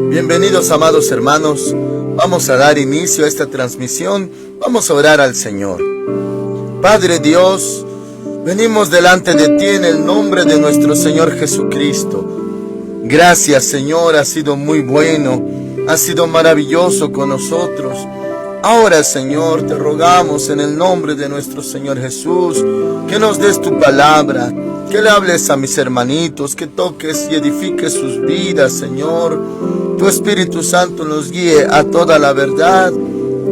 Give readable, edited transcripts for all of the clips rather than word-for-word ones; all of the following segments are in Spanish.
Bienvenidos, amados hermanos. Vamos a dar inicio a esta transmisión. Vamos a orar al Señor. Padre Dios, venimos delante de ti en el nombre de nuestro Señor Jesucristo. Gracias, Señor, has sido muy bueno, has sido maravilloso con nosotros. Ahora, Señor, te rogamos en el nombre de nuestro Señor Jesús, que nos des tu palabra, que le hables a mis hermanitos, que toques y edifiques sus vidas, Señor. Tu Espíritu Santo nos guíe a toda la verdad.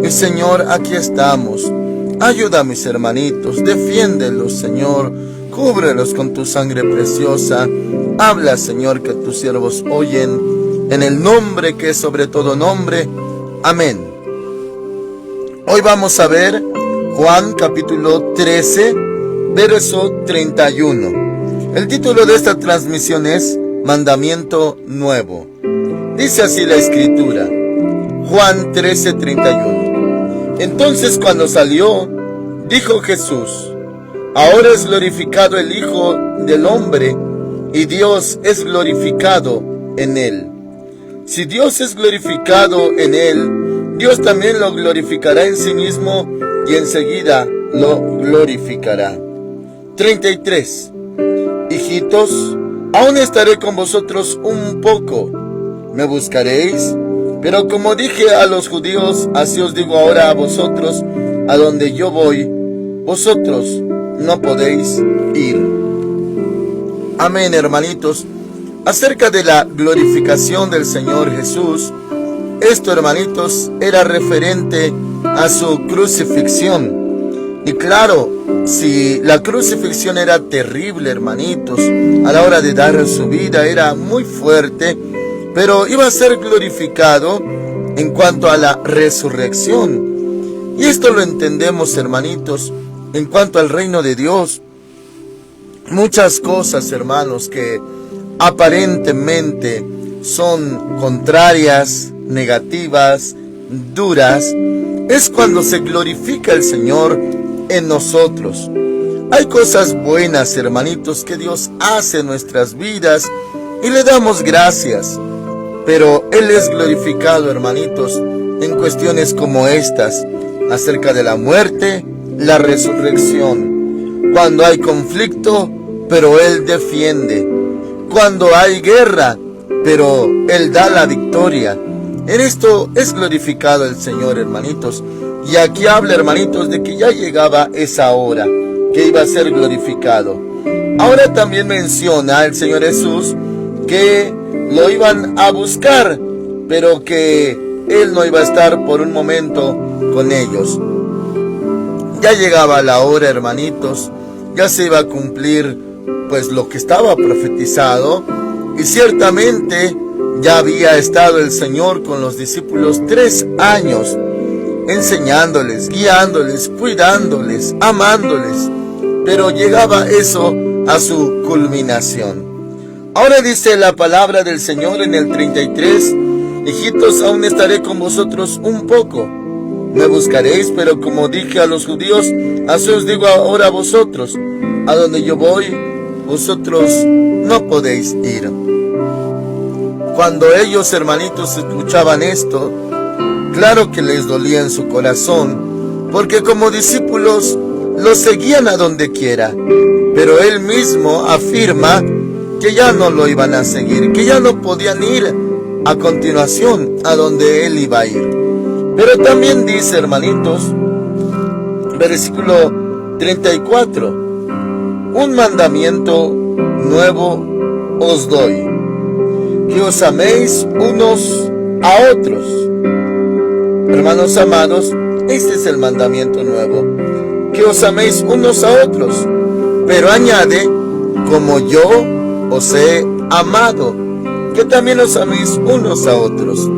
Y, Señor, aquí estamos. Ayuda a mis hermanitos, defiéndelos, Señor. Cúbrelos con tu sangre preciosa. Habla, Señor, que tus siervos oyen. En el nombre que es sobre todo nombre. Amén. Hoy vamos a ver Juan capítulo 13, verso 31. El título de esta transmisión es Mandamiento Nuevo. Dice así la Escritura, Juan 13:31. Entonces cuando salió, dijo Jesús, ahora es glorificado el Hijo del Hombre, y Dios es glorificado en él. Si Dios es glorificado en él, Dios también lo glorificará en sí mismo, y enseguida lo glorificará. 33. Hijitos, aún estaré con vosotros un poco. Me buscaréis, pero como dije a los judíos, así os digo ahora a vosotros, a donde yo voy, vosotros no podéis ir. Amén, hermanitos. Acerca de la glorificación del Señor Jesús, esto, hermanitos, era referente a su crucifixión. Y claro, si la crucifixión era terrible, hermanitos, a la hora de dar su vida era muy fuerte, pero iba a ser glorificado en cuanto a la resurrección. Y esto lo entendemos, hermanitos, en cuanto al reino de Dios. Muchas cosas, hermanos, que aparentemente son contrarias, negativas, duras, es cuando se glorifica el Señor en nosotros. Hay cosas buenas, hermanitos, que Dios hace en nuestras vidas y le damos gracias. Pero Él es glorificado, hermanitos, en cuestiones como estas, acerca de la muerte, la resurrección. Cuando hay conflicto, pero Él defiende. Cuando hay guerra, pero Él da la victoria. En esto es glorificado el Señor, hermanitos. Y aquí habla, hermanitos, de que ya llegaba esa hora, que iba a ser glorificado. Ahora también menciona el Señor Jesús que lo iban a buscar, pero que Él no iba a estar por un momento con ellos. Ya llegaba la hora, hermanitos, ya se iba a cumplir pues lo que estaba profetizado, y ciertamente ya había estado el Señor con los discípulos 3 años, enseñándoles, guiándoles, cuidándoles, amándoles, pero llegaba eso a su culminación. Ahora dice la palabra del Señor en el 33, hijitos, aún estaré con vosotros un poco. Me buscaréis, pero como dije a los judíos, así os digo ahora a vosotros, a donde yo voy, vosotros no podéis ir. Cuando ellos, hermanitos, escuchaban esto, claro que les dolía en su corazón, porque como discípulos los seguían a donde quiera, pero Él mismo afirma que ya no lo iban a seguir, que ya no podían ir a continuación a donde Él iba a ir. Pero también dice, hermanitos, versículo 34, un mandamiento nuevo os doy, que os améis unos a otros. Hermanos amados, este es el mandamiento nuevo, que os améis unos a otros, pero añade, como yo os he amado, que también os améis unos a otros.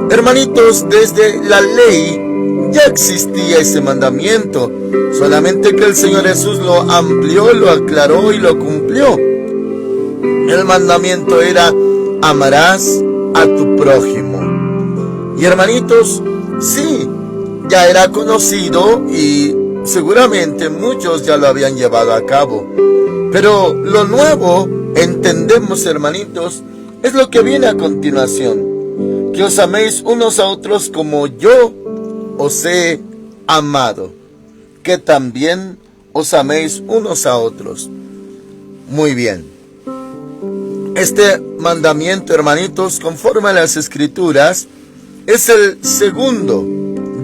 Hermanitos, desde la ley ya existía ese mandamiento, solamente que el Señor Jesús lo amplió, lo aclaró y lo cumplió. El mandamiento era: amarás a tu prójimo. Y hermanitos, sí, ya era conocido y seguramente muchos ya lo habían llevado a cabo. Pero lo nuevo, entendemos, hermanitos, es lo que viene a continuación. Que os améis unos a otros como yo os he amado. Que también os améis unos a otros. Muy bien. Este mandamiento, hermanitos, conforme a las Escrituras, es el segundo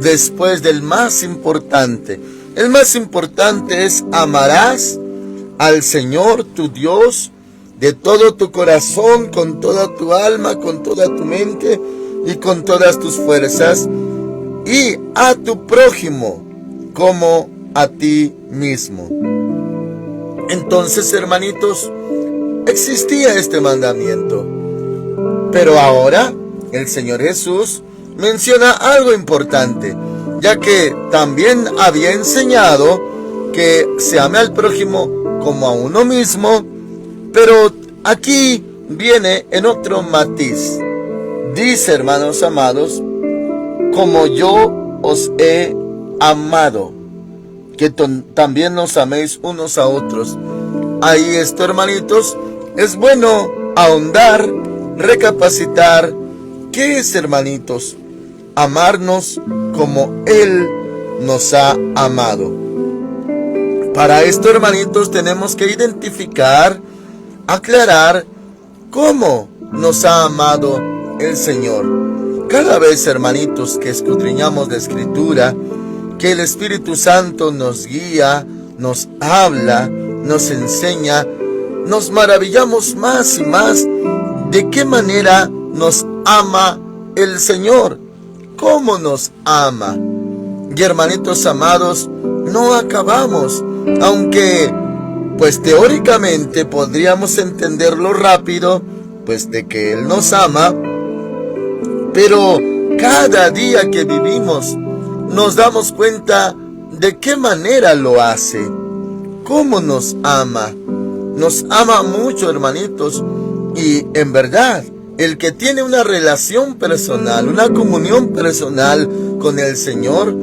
después del más importante. El más importante es: amarás al Señor tu Dios de todo tu corazón, con toda tu alma, con toda tu mente y con todas tus fuerzas, y a tu prójimo como a ti mismo. Entonces, hermanitos, existía este mandamiento, pero ahora el Señor Jesús menciona algo importante, ya que también había enseñado que se ame al prójimo como a uno mismo, pero aquí viene en otro matiz. Dice, hermanos amados, como yo os he amado, que también nos améis unos a otros. Ahí esto, hermanitos, es bueno ahondar, recapacitar. ¿Qué es, hermanitos? Amarnos como Él nos ha amado. Para esto, hermanitos, tenemos que identificar, aclarar cómo nos ha amado el Señor. Cada vez, hermanitos, que escudriñamos la Escritura, que el Espíritu Santo nos guía, nos habla, nos enseña, nos maravillamos más y más de qué manera nos ama el Señor, cómo nos ama. Y, hermanitos amados, no acabamos, aunque pues teóricamente podríamos entenderlo rápido, pues de que Él nos ama, pero cada día que vivimos nos damos cuenta de qué manera lo hace, cómo nos ama. Nos ama mucho, hermanitos, y en verdad, el que tiene una relación personal, una comunión personal con el Señor,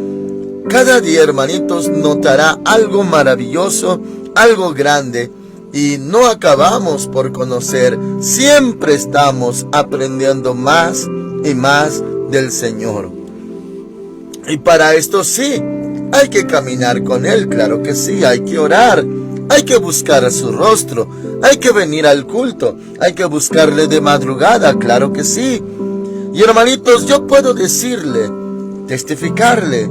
cada día, hermanitos, notará algo maravilloso, algo grande, y no acabamos por conocer. Siempre estamos aprendiendo más y más del Señor. Y para esto sí, hay que caminar con Él, claro que sí, hay que orar, hay que buscar su rostro, hay que venir al culto, hay que buscarle de madrugada, claro que sí. Y, hermanitos, yo puedo decirle, testificarle,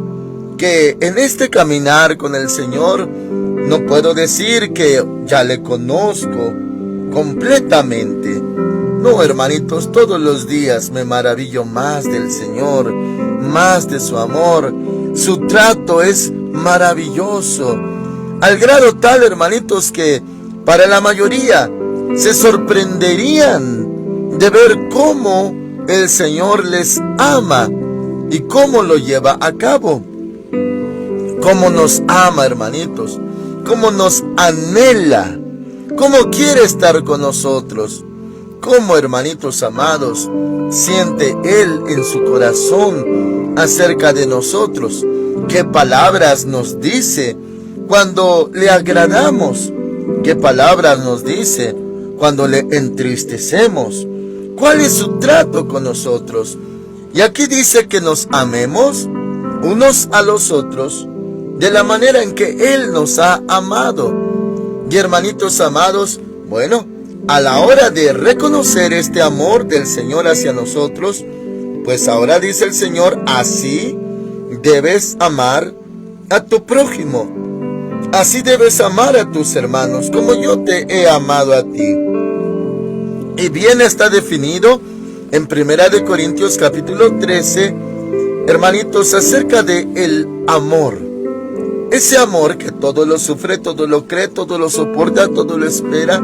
que en este caminar con el Señor, no puedo decir que ya le conozco completamente. No, hermanitos, todos los días me maravillo más del Señor, más de su amor. Su trato es maravilloso, al grado tal, hermanitos, que para la mayoría se sorprenderían de ver cómo el Señor les ama y cómo lo lleva a cabo. Cómo nos ama, hermanitos, cómo nos anhela, cómo quiere estar con nosotros, cómo, hermanitos amados, siente Él en su corazón acerca de nosotros, qué palabras nos dice cuando le agradamos, qué palabras nos dice cuando le entristecemos, cuál es su trato con nosotros. Y aquí dice que nos amemos unos a los otros de la manera en que Él nos ha amado. Y, hermanitos amados, bueno, a la hora de reconocer este amor del Señor hacia nosotros, pues ahora dice el Señor, así debes amar a tu prójimo, así debes amar a tus hermanos, como yo te he amado a ti. Y bien está definido en 1 Corintios capítulo 13, hermanitos, acerca de el amor. Ese amor que todo lo sufre, todo lo cree, todo lo soporta, todo lo espera.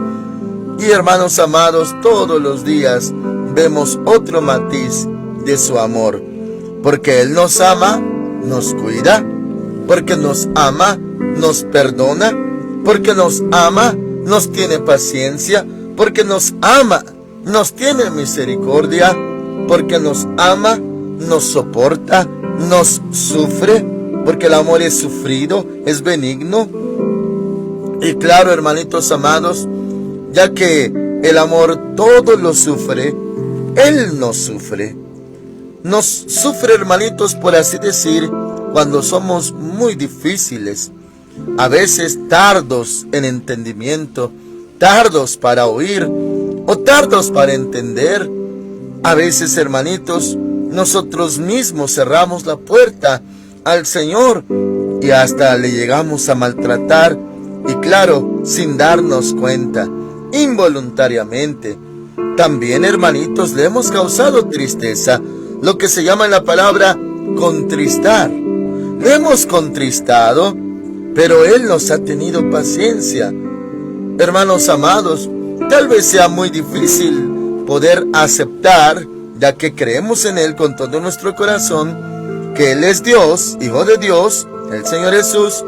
Y, hermanos amados, todos los días vemos otro matiz de su amor. Porque Él nos ama, nos cuida. Porque nos ama, nos perdona. Porque nos ama, nos tiene paciencia. Porque nos ama, nos tiene misericordia. Porque nos ama, nos soporta, nos sufre, porque el amor es sufrido, es benigno. Y claro, hermanitos amados, ya que el amor todo lo sufre, Él nos sufre. Nos sufre, hermanitos, por así decir, cuando somos muy difíciles, a veces tardos en entendimiento, tardos para oír o tardos para entender. A veces, hermanitos, nosotros mismos cerramos la puerta al Señor y hasta le llegamos a maltratar, y claro, sin darnos cuenta, involuntariamente. También, hermanitos, le hemos causado tristeza, lo que se llama en la palabra contristar. Le hemos contristado, pero Él nos ha tenido paciencia. Hermanos amados, tal vez sea muy difícil poder aceptar, ya que creemos en Él con todo nuestro corazón, que Él es Dios, Hijo de Dios, el Señor Jesús.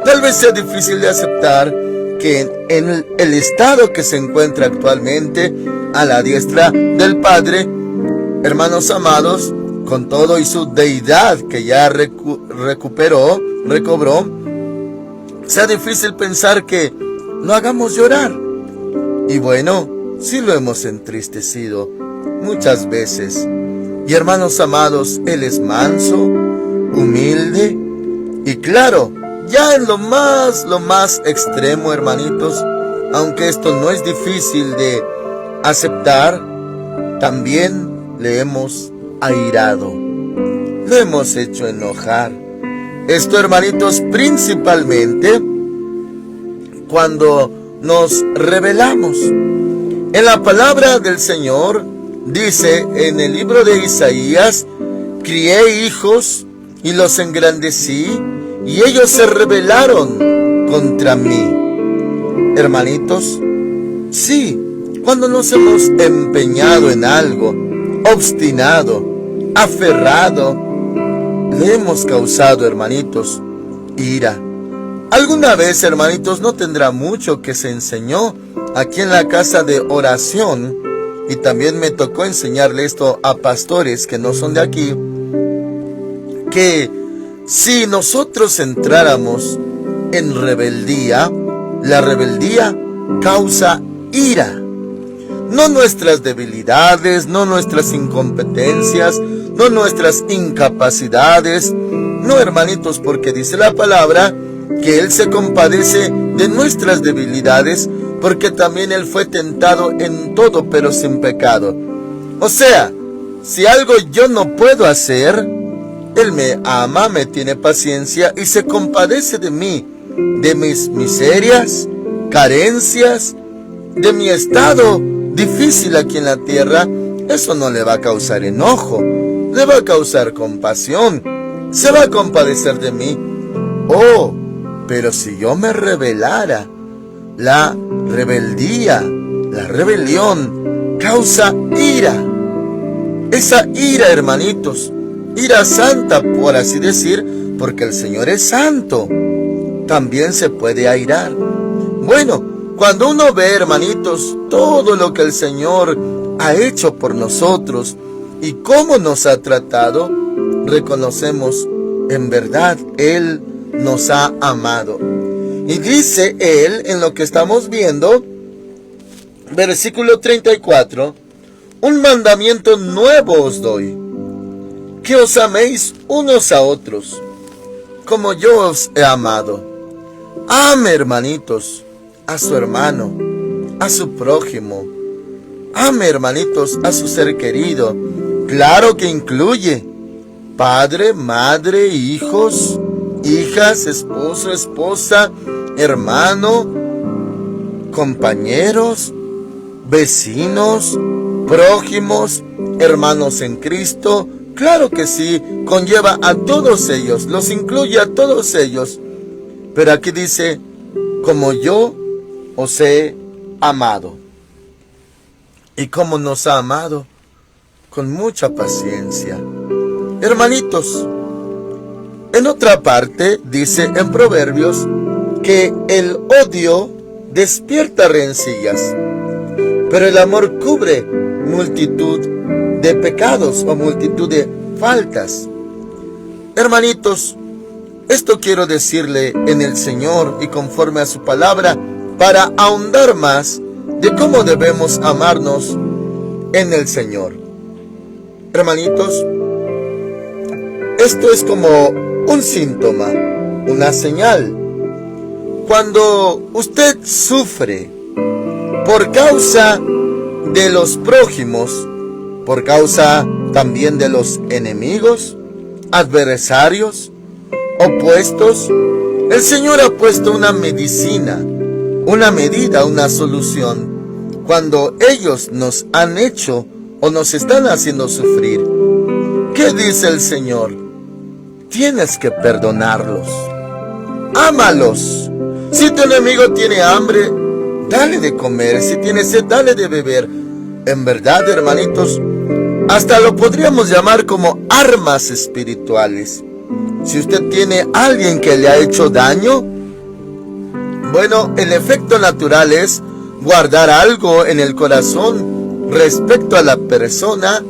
Tal vez sea difícil de aceptar que en el estado que se encuentra actualmente, a la diestra del Padre, hermanos amados, con todo y su deidad que ya recobró, sea difícil pensar que lo hagamos llorar. Y bueno, sí lo hemos entristecido muchas veces. Y hermanos amados, Él es manso, humilde, y claro, ya en lo más extremo, hermanitos, aunque esto no es difícil de aceptar, también le hemos airado, lo hemos hecho enojar. Esto, hermanitos, principalmente cuando nos rebelamos. En la palabra del Señor dice en el libro de Isaías: crié hijos y los engrandecí, y ellos se rebelaron contra mí. Hermanitos, sí, cuando nos hemos empeñado en algo, obstinado, aferrado, le hemos causado, hermanitos, ira. Alguna vez, hermanitos, no tendrá mucho que se enseñó aquí en la casa de oración, y también me tocó enseñarle esto a pastores que no son de aquí, que si nosotros entráramos en rebeldía, la rebeldía causa ira. No nuestras debilidades, no nuestras incompetencias, no nuestras incapacidades. No, hermanitos, porque dice la palabra que Él se compadece de nuestras debilidades, porque también Él fue tentado en todo, pero sin pecado. O sea, si algo yo no puedo hacer, Él me ama, me tiene paciencia y se compadece de mí, de mis miserias, carencias, de mi estado difícil aquí en la tierra. Eso no le va a causar enojo, le va a causar compasión, se va a compadecer de mí. Oh, pero si yo me rebelara, la rebeldía, la rebelión causa ira. Esa ira, hermanitos, ira santa, por así decir, porque el Señor es santo, también se puede airar. Bueno, cuando uno ve, hermanitos, todo lo que el Señor ha hecho por nosotros y cómo nos ha tratado, reconocemos, en verdad, Él nos ha amado. Y dice Él, en lo que estamos viendo, versículo 34, un mandamiento nuevo os doy, que os améis unos a otros, como yo os he amado. Ame, hermanitos, a su hermano, a su prójimo. Ame, hermanitos, a su ser querido. Claro que incluye padre, madre, hijos, hijas, esposo, esposa, hermano, compañeros, vecinos, prójimos, hermanos en Cristo. Claro que sí, conlleva a todos ellos, los incluye a todos ellos. Pero aquí dice, como yo os he amado. ¿Y cómo nos ha amado? Con mucha paciencia. Hermanitos, en otra parte dice en Proverbios que el odio despierta rencillas, pero el amor cubre multitud de pecados o multitud de faltas. Hermanitos, esto quiero decirle en el Señor y conforme a su palabra para ahondar más de cómo debemos amarnos en el Señor. Hermanitos, esto es como un síntoma, una señal. Cuando usted sufre por causa de los prójimos, por causa también de los enemigos, adversarios, opuestos, el Señor ha puesto una medicina, una medida, una solución. Cuando ellos nos han hecho o nos están haciendo sufrir, ¿qué dice el Señor? Tienes que perdonarlos. Ámalos. Si tu enemigo tiene hambre, dale de comer. Si tiene sed, dale de beber. En verdad, hermanitos, hasta lo podríamos llamar como armas espirituales. Si usted tiene a alguien que le ha hecho daño, bueno, el efecto natural es guardar algo en el corazón respecto a la persona.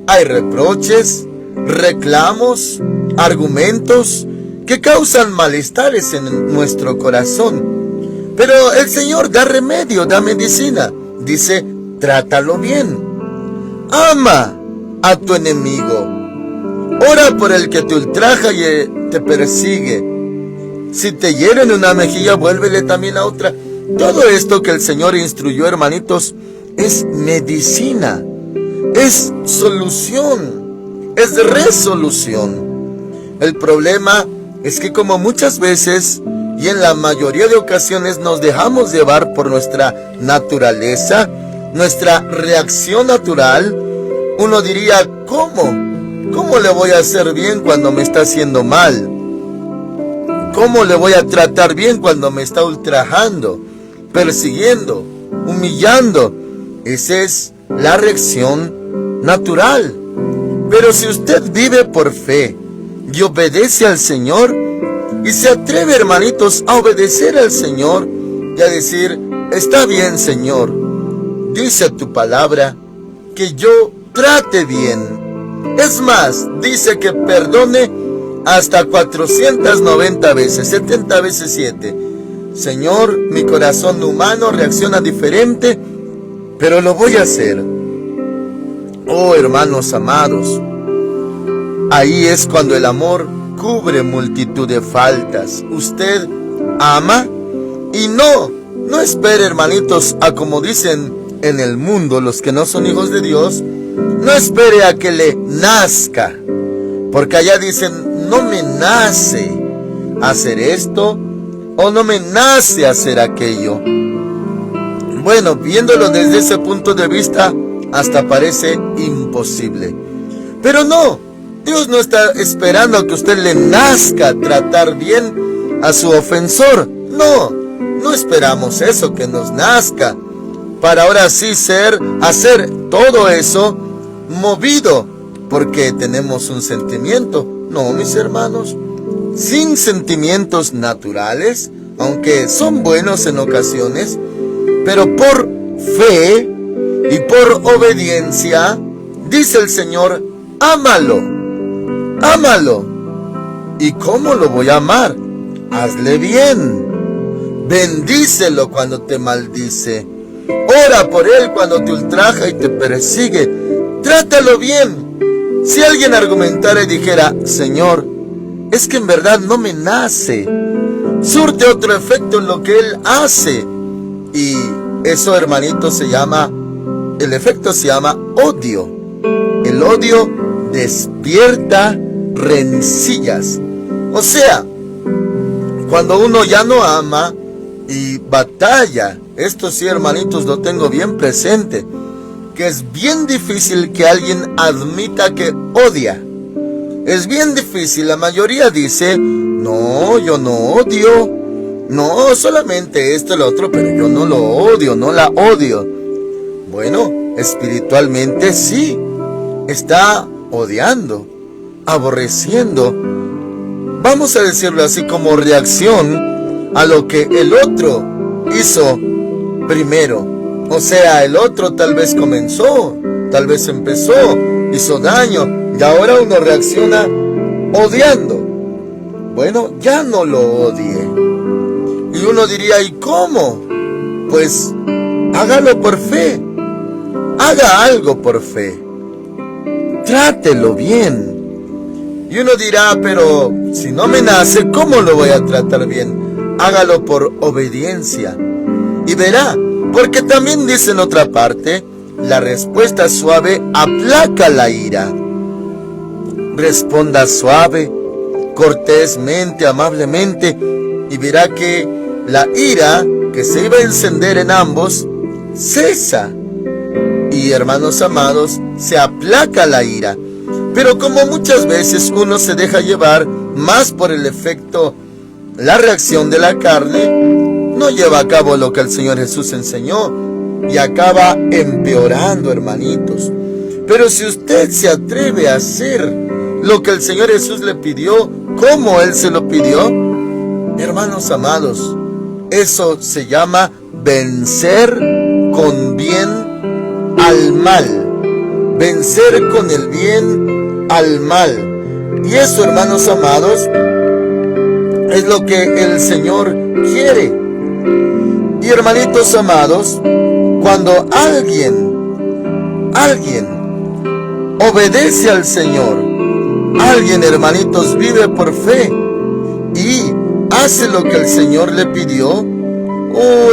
Hay reproches, reclamos, argumentos que causan malestares en nuestro corazón. Pero el Señor da remedio, da medicina. Dice, trátalo bien. Ama a tu enemigo. Ora por el que te ultraja y te persigue. Si te hieren una mejilla, vuélvele también a otra. Todo esto que el Señor instruyó, hermanitos, es medicina, es solución, es resolución. El problema es que como muchas veces y en la mayoría de ocasiones nos dejamos llevar por nuestra naturaleza, nuestra reacción natural, uno diría, ¿Cómo le voy a hacer bien cuando me está haciendo mal? ¿Cómo le voy a tratar bien cuando me está ultrajando, persiguiendo, humillando? Esa es la reacción natural. Pero si usted vive por fe y obedece al Señor, y se atreve, hermanitos, a obedecer al Señor y a decir, está bien, Señor, dice tu palabra que yo trate bien. Es más, dice que perdone hasta 490 veces, 70 veces 7. Señor, mi corazón humano reacciona diferente, pero lo voy a hacer. Oh, hermanos amados, ahí es cuando el amor cubre multitud de faltas. Usted ama y no espere, hermanitos, a como dicen en el mundo los que no son hijos de Dios, no espere a que le nazca, porque allá dicen, no me nace hacer esto o no me nace hacer aquello. Bueno, viéndolo desde ese punto de vista, hasta parece imposible. Pero no, Dios no está esperando a que usted le nazca tratar bien a su ofensor. No esperamos eso, que nos nazca, para ahora sí hacer todo eso movido porque tenemos un sentimiento. No, mis hermanos, sin sentimientos naturales, aunque son buenos en ocasiones, pero por fe y por obediencia, dice el Señor, ámalo. ¿Y cómo lo voy a amar? Hazle bien. Bendícelo cuando te maldice. Ora por él cuando te ultraja y te persigue. Trátalo bien. Si alguien argumentara y dijera, Señor, es que en verdad no me nace, surte otro efecto en lo que él hace. Y eso, hermanito, el efecto se llama odio. El odio despierta rencillas. O sea, cuando uno ya no ama y batalla, esto sí, hermanitos, lo tengo bien presente, que es bien difícil que alguien admita que odia. Es bien difícil. La mayoría dice, no, yo no odio, no, solamente esto y lo otro, pero yo no lo odio, no la odio. Bueno, espiritualmente sí, está odiando, aborreciendo, vamos a decirlo así, como reacción a lo que el otro hizo primero. O sea, el otro tal vez comenzó, tal vez empezó, hizo daño, Y ahora uno reacciona odiando. Bueno, ya no lo odie. Y uno diría, ¿y cómo? Pues hágalo por fe. Haga algo por fe. Trátelo bien. Y uno dirá, pero si no me nace, ¿cómo lo voy a tratar bien? Hágalo por obediencia. Y verá, porque también dice en otra parte, la respuesta suave aplaca la ira. Responda suave, cortésmente, amablemente, y verá que la ira que se iba a encender en ambos cesa. Y hermanos amados, se aplaca la ira. Pero como muchas veces uno se deja llevar más por el efecto, la reacción de la carne, no lleva a cabo lo que el Señor Jesús enseñó y acaba empeorando, hermanitos. Pero si usted se atreve a hacer lo que el Señor Jesús le pidió, como Él se lo pidió, hermanos amados, eso se llama vencer con bien al mal. Vencer con el bien al mal. Y eso, hermanos amados, es lo que el Señor quiere. Y hermanitos amados, cuando alguien obedece al Señor, alguien, hermanitos, vive por fe y hace lo que el Señor le pidió,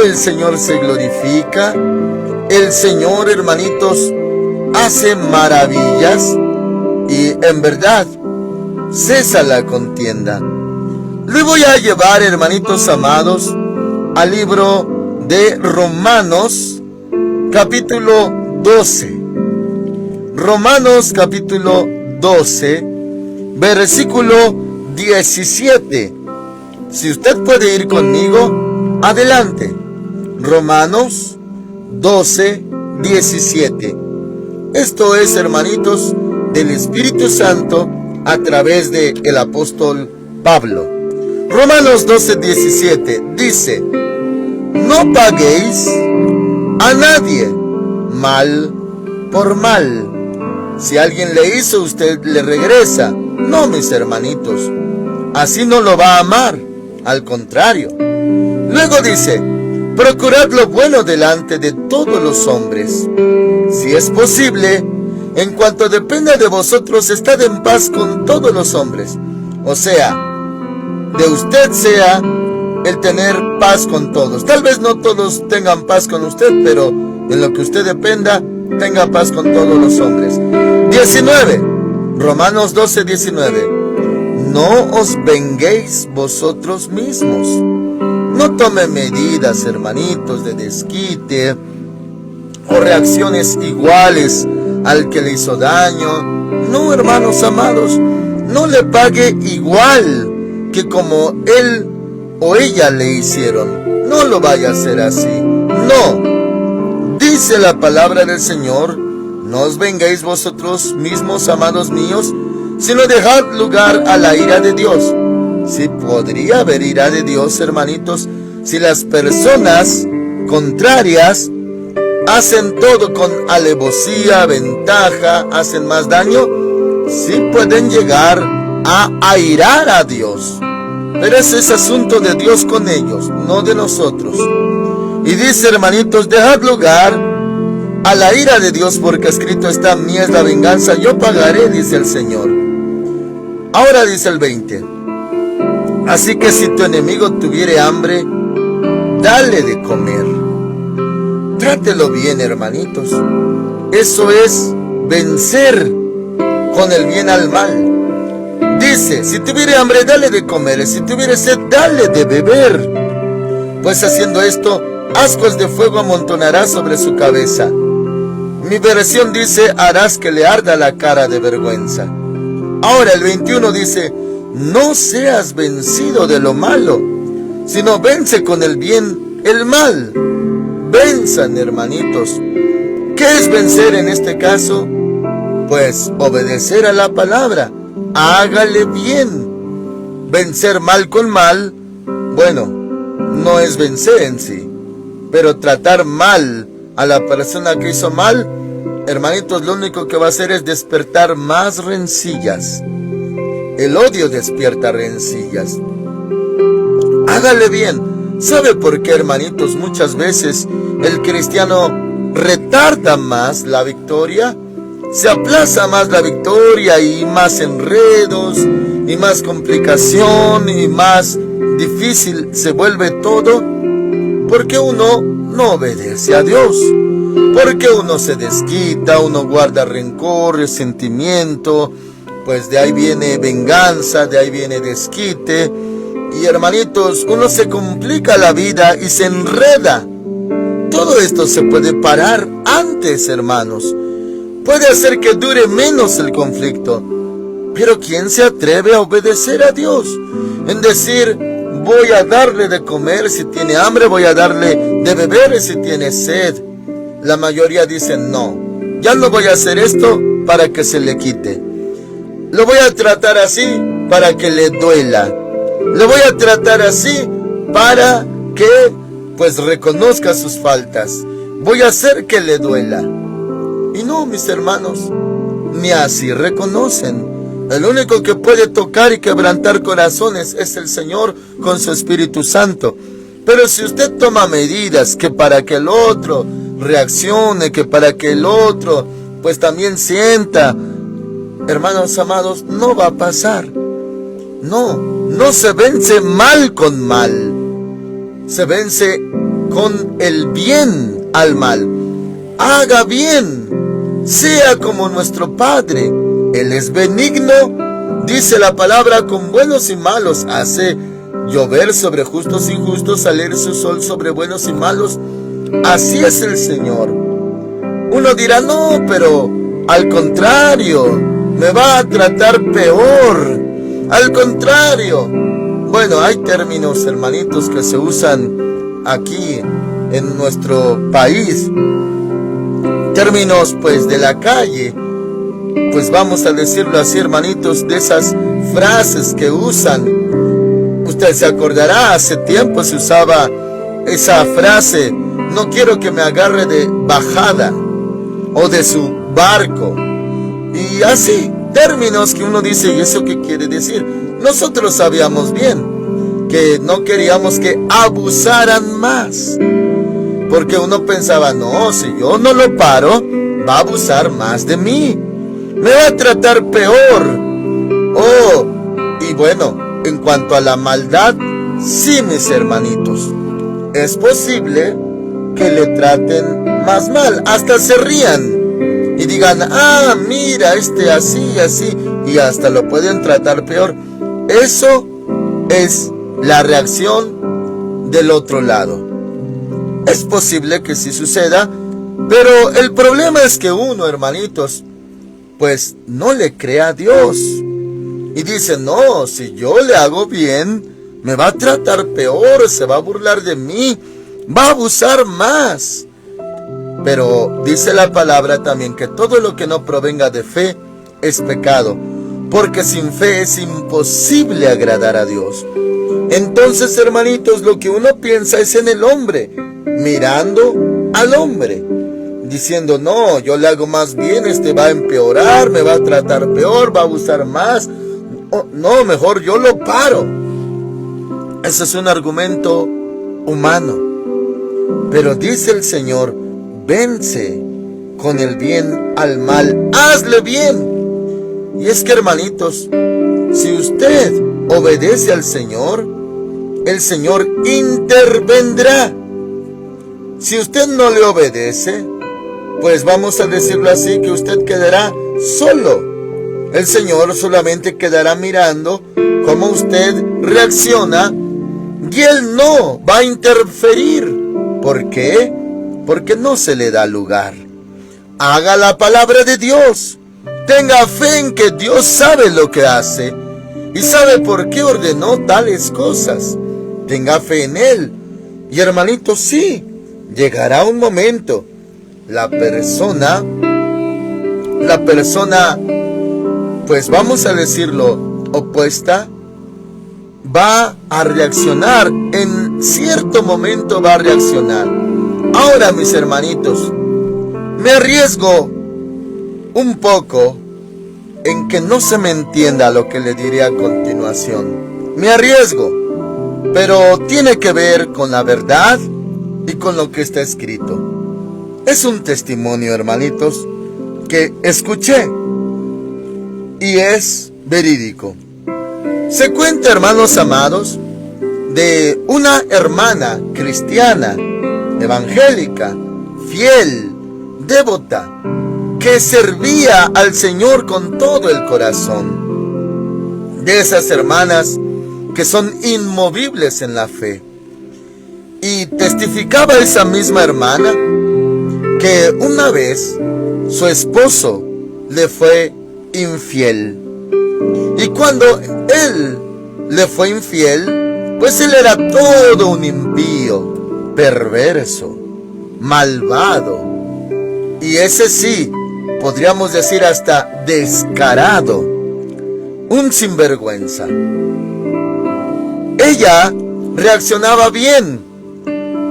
el Señor se glorifica. El Señor, hermanitos, hace maravillas y en verdad cesa la contienda. Le voy a llevar, hermanitos amados, al libro de Romanos, capítulo 12. Romanos, capítulo 12, versículo 17. Si usted puede ir conmigo, adelante. Romanos 12, 17. Esto es, hermanitos, del Espíritu Santo a través del apóstol Pablo. Romanos 12, 17 dice: no paguéis a nadie mal por mal. Si alguien le hizo, usted le regresa. No, mis hermanitos, así no lo va a amar. Al contrario. Luego dice: procurad lo bueno delante de todos los hombres. Si es posible, en cuanto dependa de vosotros, estad en paz con todos los hombres. O sea, de usted sea el tener paz con todos. Tal vez no todos tengan paz con usted, pero en lo que usted dependa, tenga paz con todos los hombres. 19. Romanos 12, 19. No os venguéis vosotros mismos. No tome medidas, hermanitos, de desquite o reacciones iguales al que le hizo daño. No, hermanos amados, no le pague igual que como él o ella le hicieron. No lo vaya a hacer así. No. Dice la palabra del Señor: no os vengáis vosotros mismos, amados míos, sino dejad lugar a la ira de Dios. Sí, podría haber ira de Dios, hermanitos, si las personas contrarias hacen todo con alevosía, ventaja, hacen más daño. Sí pueden llegar a airar a Dios, pero ese es asunto de Dios con ellos, no de nosotros. Y dice, hermanitos, dejad lugar a la ira de Dios, porque escrito está: mía es la venganza, yo pagaré, dice el Señor. Ahora dice el 20: así que si tu enemigo tuviere hambre, dale de comer. Trátelo bien, hermanitos. Eso es vencer con el bien al mal. Dice: si tuviere hambre, dale de comer. Si tuviere sed, dale de beber. Pues haciendo esto, ascuas de fuego amontonarás sobre su cabeza. Mi versión dice: harás que le arda la cara de vergüenza. Ahora el 21 dice: no seas vencido de lo malo, sino vence con el bien el mal. Venzan, hermanitos. ¿Qué es vencer en este caso? Pues obedecer a la palabra. Hágale bien. Vencer mal con mal, bueno, no es vencer en sí, pero tratar mal a la persona que hizo mal, hermanitos, lo único que va a hacer es despertar más rencillas. El odio despierta rencillas. Hágale bien. ¿Sabe por qué, hermanitos? Muchas veces el cristiano retarda más la victoria, se aplaza más la victoria y más enredos y más complicación y más difícil se vuelve todo, porque uno no obedece a Dios, porque uno se desquita, uno guarda rencor, resentimiento, pues de ahí viene venganza, de ahí viene desquite. Y hermanitos, uno se complica la vida y se enreda. Todo esto se puede parar antes, hermanos. Puede hacer que dure menos el conflicto. Pero ¿quién se atreve a obedecer a Dios? En decir, voy a darle de comer si tiene hambre, voy a darle de beber si tiene sed. La mayoría dicen, no, ya no voy a hacer esto para que se le quite. Lo voy a tratar así para que le duela. Lo voy a tratar así para que pues reconozca sus faltas. Voy a hacer que le duela. Y no, mis hermanos, ni así reconocen. El único que puede tocar y quebrantar corazones es el Señor con su Espíritu Santo. Pero si usted toma medidas que para que el otro reaccione, que para que el otro pues también sienta, hermanos amados, no va a pasar. No se vence mal con mal. Se vence con el bien al mal. Haga bien, sea como nuestro Padre. Él es benigno, dice la palabra, con buenos y malos. Hace llover sobre justos e injustos, salir su sol sobre buenos y malos. Así es el Señor. Uno dirá, no, pero al contrario, me va a tratar peor. Al contrario. Bueno, hay términos, hermanitos, que se usan aquí en nuestro país. Términos, pues, de la calle. Pues vamos a decirlo así, hermanitos, de esas frases que usan. Usted se acordará, hace tiempo se usaba esa frase, no quiero que me agarre de bajada o de su barco. Y así, términos que uno dice, ¿y eso qué quiere decir? Nosotros sabíamos bien que no queríamos que abusaran más, porque uno pensaba, no, si yo no lo paro, va a abusar más de mí, me va a tratar peor. Oh, y bueno, en cuanto a la maldad, sí, mis hermanitos, es posible que le traten más mal, hasta se rían y digan, ah, mira, así, así, y hasta lo pueden tratar peor. Eso es la reacción del otro lado. Es posible que sí suceda, pero el problema es que uno, hermanitos, pues no le cree a Dios. Y dice, no, si yo le hago bien, me va a tratar peor, se va a burlar de mí, va a abusar más. Pero dice la palabra también que todo lo que no provenga de fe es pecado, porque sin fe es imposible agradar a Dios. Entonces, hermanitos, lo que uno piensa es en el hombre, mirando al hombre, diciendo, no, yo le hago más bien, va a empeorar, me va a tratar peor, va a abusar más. Oh, no, mejor yo lo paro. Ese es un argumento humano. Pero dice el Señor, vence con el bien al mal, hazle bien. Y es que, hermanitos, si usted obedece al Señor, el Señor intervendrá. Si usted no le obedece, pues vamos a decirlo así, que usted quedará solo. El Señor solamente quedará mirando cómo usted reacciona y Él no va a interferir. ¿Por qué? Porque no se le da lugar. Haga la palabra de Dios. Tenga fe en que Dios sabe lo que hace y sabe por qué ordenó tales cosas. Tenga fe en Él. Y hermanitos, sí, llegará un momento. La persona, pues vamos a decirlo, opuesta, va a reaccionar. En cierto momento va a reaccionar. Ahora, mis hermanitos, me arriesgo un poco en que no se me entienda lo que le diré a continuación. Me arriesgo, pero tiene que ver con la verdad y con lo que está escrito. Es un testimonio, hermanitos, que escuché y es verídico. Se cuenta, hermanos amados, de una hermana cristiana, evangélica, fiel, devota, que servía al Señor con todo el corazón. De esas hermanas que son inmovibles en la fe. Y testificaba esa misma hermana que una vez su esposo le fue infiel. Y cuando él le fue infiel, pues él era todo un impío, perverso, malvado. Y ese sí, podríamos decir hasta descarado, un sinvergüenza. Ella reaccionaba bien.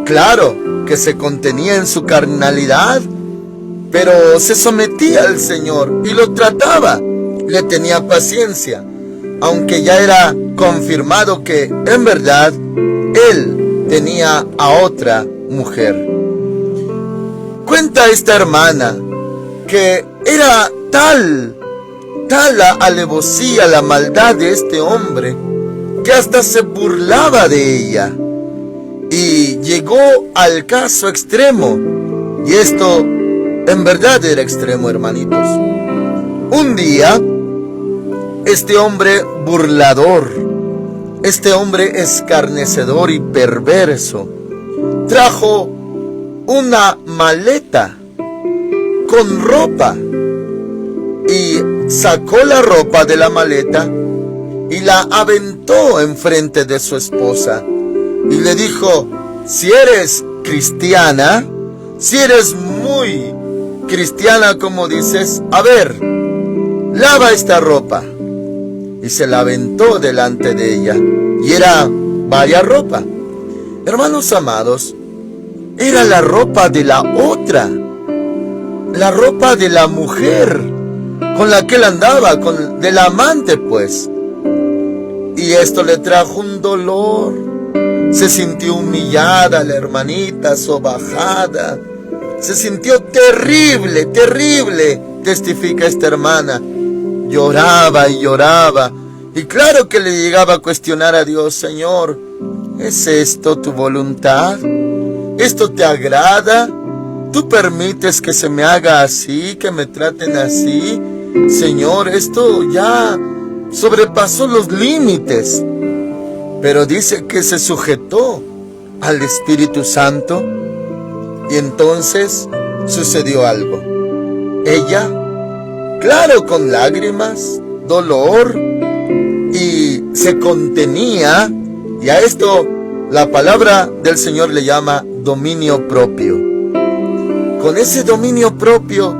Claro que se contenía en su carnalidad, pero se sometía al Señor y lo trataba. Le tenía paciencia, aunque ya era confirmado que en verdad él tenía a otra mujer. Cuenta esta hermana que era tal la alevosía, la maldad de este hombre, que hasta se burlaba de ella. Y llegó al caso extremo, y esto en verdad era extremo, hermanitos. Un día, este hombre burlador, este hombre escarnecedor y perverso, trajo una maleta con ropa y sacó la ropa de la maleta y la aventó enfrente de su esposa y le dijo: si eres cristiana, si eres muy cristiana como dices, a ver, lava esta ropa. Y se la aventó delante de ella, y era vaya ropa. Hermanos amados, era la ropa de la otra, la ropa de la mujer con la que él andaba, de la amante pues. Y esto le trajo un dolor. Se sintió humillada la hermanita, sobajada. Se sintió terrible, terrible, testifica esta hermana. Lloraba y lloraba. Y claro que le llegaba a cuestionar a Dios: Señor, ¿es esto tu voluntad? ¿Esto te agrada? ¿Tú permites que se me haga así, que me traten así? Señor, esto ya sobrepasó los límites. Pero dice que se sujetó al Espíritu Santo. Y entonces sucedió algo. Ella, claro, con lágrimas, dolor, y se contenía. Y a esto la palabra del Señor le llama dominio propio. Con ese dominio propio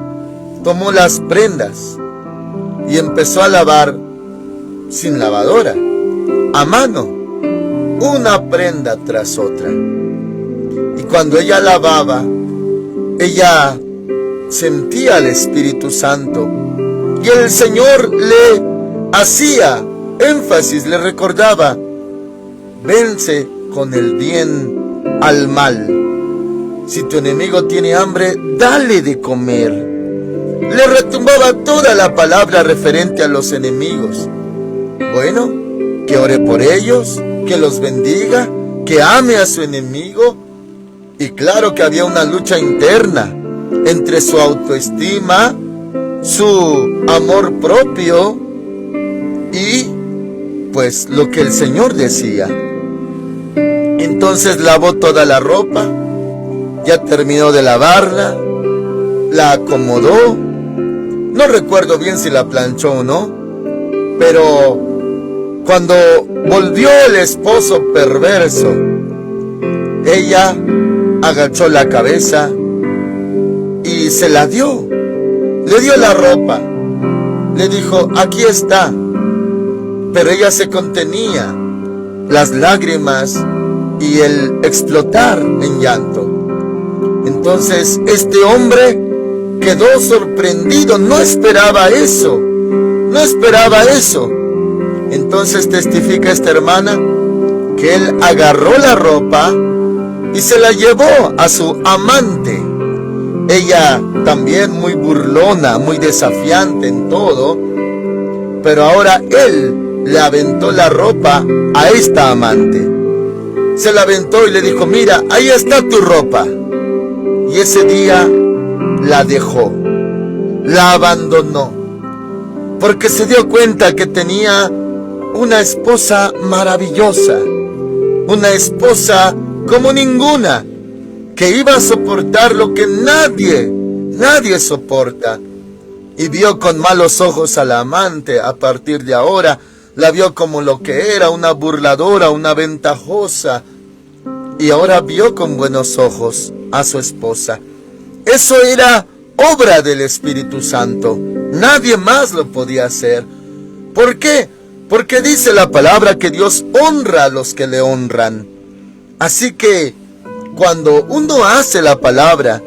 tomó las prendas y empezó a lavar sin lavadora, a mano, una prenda tras otra. Y cuando ella lavaba, ella sentía al Espíritu Santo, y el Señor le hacía énfasis, le recordaba: vence con el bien al mal. Si tu enemigo tiene hambre, dale de comer. Le retumbaba toda la palabra referente a los enemigos. Bueno, que ore por ellos, que los bendiga, que ame a su enemigo. Y claro que había una lucha interna entre su autoestima, su amor propio y pues lo que el Señor decía. Entonces lavó toda la ropa, ya terminó de lavarla, la acomodó. No recuerdo bien si la planchó o no, pero cuando volvió el esposo perverso, ella agachó la cabeza y se la dio. Le dio la ropa, le dijo: aquí está. Pero ella se contenía, las lágrimas y el explotar en llanto. Entonces este hombre quedó sorprendido, no esperaba eso, no esperaba eso. Entonces testifica esta hermana que él agarró la ropa y se la llevó a su amante. Ella también muy burlona, muy desafiante en todo, pero ahora él le aventó la ropa a esta amante. Se la aventó y le dijo: mira, ahí está tu ropa. Y ese día la dejó, la abandonó, porque se dio cuenta que tenía una esposa maravillosa, una esposa como ninguna, que iba a soportar lo que nadie soporta. Y vio con malos ojos a la amante. A partir de ahora la vio como lo que era, una burladora, una ventajosa. Y ahora vio con buenos ojos a su esposa. Eso era obra del Espíritu Santo. Nadie más lo podía hacer. ¿Por qué? Porque dice la palabra que Dios honra a los que le honran. Así que cuando uno hace la palabra,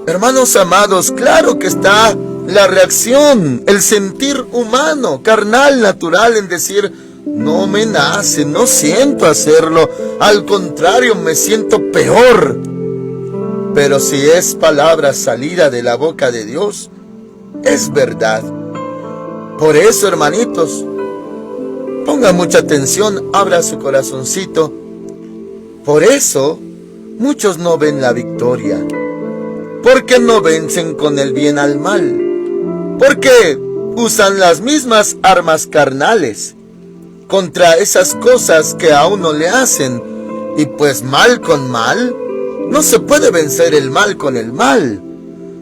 hermanos amados, claro que está la reacción, el sentir humano, carnal, natural, en decir: no me nace, no siento hacerlo, al contrario, me siento peor. Pero si es palabra salida de la boca de Dios, es verdad. Por eso, hermanitos, ponga mucha atención, abra su corazoncito. Por eso muchos no ven la victoria, porque no vencen con el bien al mal, porque usan las mismas armas carnales contra esas cosas que a uno le hacen. Y pues mal con mal, no se puede vencer el mal con el mal.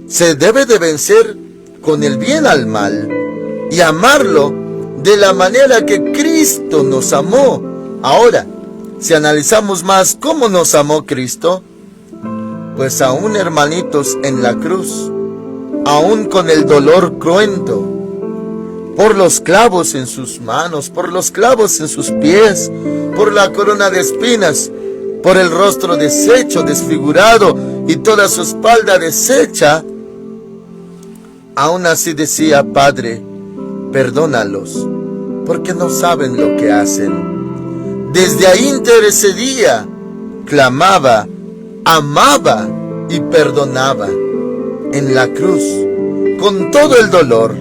Se debe de vencer con el bien al mal y amarlo de la manera que Cristo nos amó. Ahora, si analizamos más cómo nos amó Cristo, pues aún, hermanitos, en la cruz, aún con el dolor cruento, por los clavos en sus manos, por los clavos en sus pies, por la corona de espinas, por el rostro deshecho, desfigurado y toda su espalda deshecha, aún así decía: Padre, perdónalos, porque no saben lo que hacen. Desde ahí intercedía, clamaba, amaba y perdonaba en la cruz, con todo el dolor.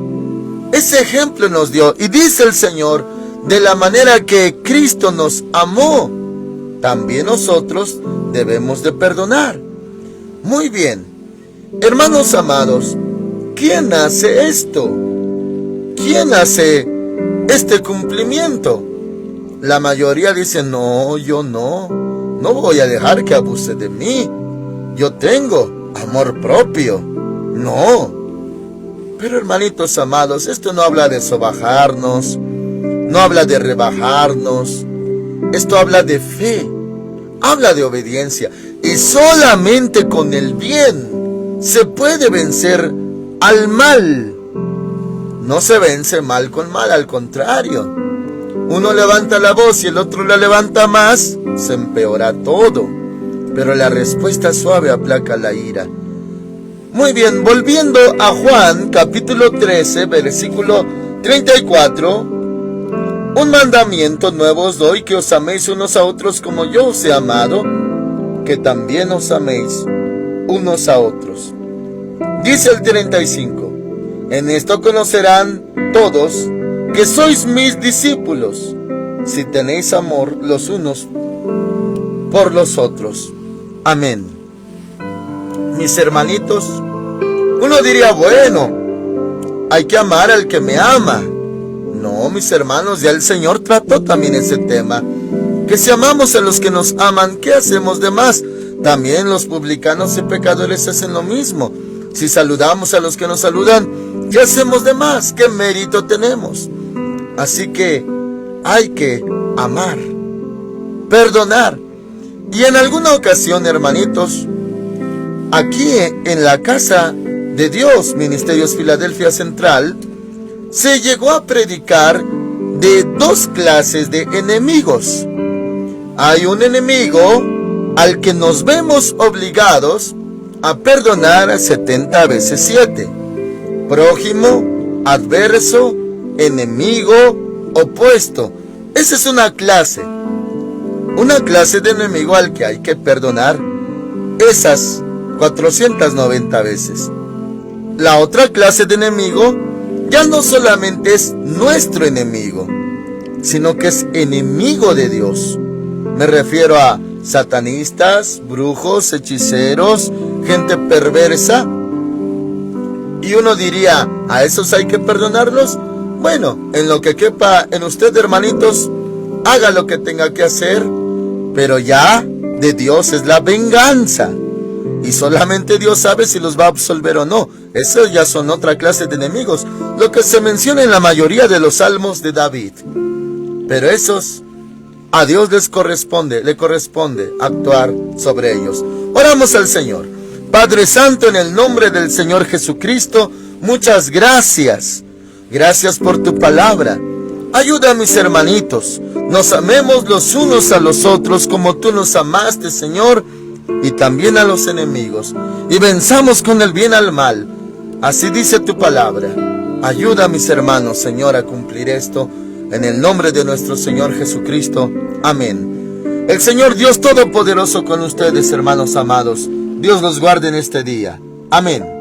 Ese ejemplo nos dio, y dice el Señor: de la manera que Cristo nos amó, también nosotros debemos de perdonar. Muy bien, hermanos amados, ¿quién hace esto? ¿Quién hace este cumplimiento? La mayoría dice: no, yo no voy a dejar que abuse de mí. Yo tengo amor propio. No. Pero, hermanitos amados, esto no habla de sobajarnos, no habla de rebajarnos. Esto habla de fe, habla de obediencia. Y solamente con el bien se puede vencer al mal. No se vence mal con mal, al contrario. Uno levanta la voz y el otro la levanta más, se empeora todo. Pero la respuesta suave aplaca la ira. Muy bien, volviendo a Juan, capítulo 13, versículo 34. Un mandamiento nuevo os doy, que os améis unos a otros como yo os he amado, que también os améis unos a otros. Dice el 35. En esto conocerán todos que sois mis discípulos, si tenéis amor los unos por los otros. Amén. Mis hermanitos, uno diría: bueno, hay que amar al que me ama. No, mis hermanos, ya el Señor trató también ese tema, que si amamos a los que nos aman, ¿qué hacemos de más? También los publicanos y pecadores hacen lo mismo. Si saludamos a los que nos saludan, ¿qué hacemos de más? ¿Qué mérito tenemos? Así que hay que amar, perdonar. Y en alguna ocasión, hermanitos, aquí en la casa de Dios, Ministerios Filadelfia Central, se llegó a predicar de dos clases de enemigos. Hay un enemigo al que nos vemos obligados a perdonar 70 veces 7. Prójimo, adverso, enemigo, opuesto. Esa es una clase de enemigo al que hay que perdonar esas 490 veces. La otra clase de enemigo ya no solamente es nuestro enemigo, sino que es enemigo de Dios. Me refiero a satanistas, brujos, hechiceros, gente perversa. Y uno diría, ¿a esos hay que perdonarlos? Bueno, en lo que quepa en usted, hermanitos, haga lo que tenga que hacer, pero ya de Dios es la venganza. Y solamente Dios sabe si los va a absolver o no. Esos ya son otra clase de enemigos, lo que se menciona en la mayoría de los salmos de David. Pero esos, a Dios le corresponde actuar sobre ellos. Oramos al Señor. Padre Santo, en el nombre del Señor Jesucristo, muchas gracias. Gracias por tu palabra. Ayuda a mis hermanitos. Nos amemos los unos a los otros como tú nos amaste, Señor, y también a los enemigos. Y venzamos con el bien al mal. Así dice tu palabra. Ayuda a mis hermanos, Señor, a cumplir esto. En el nombre de nuestro Señor Jesucristo. Amén. El Señor Dios Todopoderoso con ustedes, hermanos amados. Dios los guarde en este día. Amén.